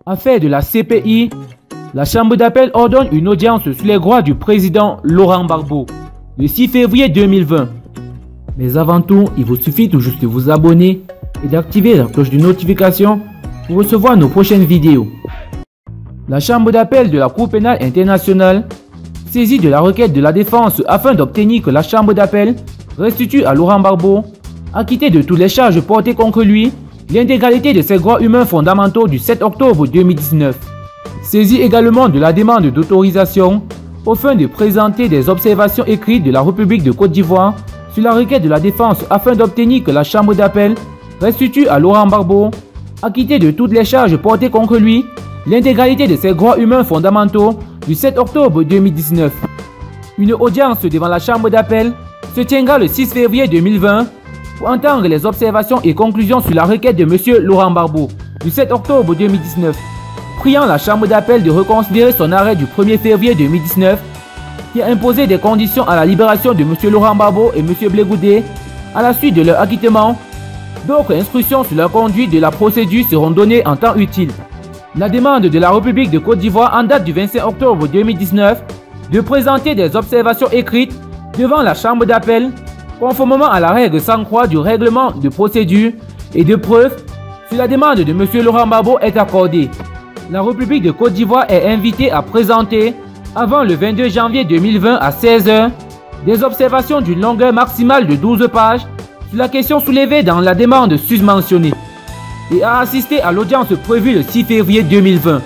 Affaire de la CPI, la Chambre d'appel ordonne une audience sur les droits du président Laurent Gbagbo le 6 février 2020. Mais avant tout, il vous suffit tout juste de vous abonner et d'activer la cloche de notification pour recevoir nos prochaines vidéos. La Chambre d'appel de la Cour pénale internationale, saisie de la requête de la défense afin d'obtenir que la Chambre d'appel restitue à Laurent Gbagbo, acquitté de toutes les charges portées contre lui, l'intégralité de ses droits humains fondamentaux du 7 octobre 2019. Saisie également de la demande d'autorisation aux fins de présenter des observations écrites de la République de Côte d'Ivoire sur la requête de la défense afin d'obtenir que la Chambre d'appel restitue à Laurent Gbagbo, acquitté de toutes les charges portées contre lui, l'intégralité de ses droits humains fondamentaux du 7 octobre 2019. Une audience devant la Chambre d'appel se tiendra le 6 février 2020 pour entendre les observations et conclusions sur la requête de M. Laurent Gbagbo du 7 octobre 2019, priant la Chambre d'appel de reconsidérer son arrêt du 1er février 2019 qui a imposé des conditions à la libération de M. Laurent Gbagbo et M. Blé Goudé à la suite de leur acquittement. D'autres instructions sur la conduite de la procédure seront données en temps utile. La demande de la République de Côte d'Ivoire en date du 25 octobre 2019 de présenter des observations écrites devant la Chambre d'appel conformément à la règle 103 du règlement de procédure et de preuve sur la demande de M. Laurent Gbagbo est accordée. La République de Côte d'Ivoire est invitée à présenter avant le 22 janvier 2020 à 16 h des observations d'une longueur maximale de 12 pages sur la question soulevée dans la demande susmentionnée et à assister à l'audience prévue le 6 février 2020.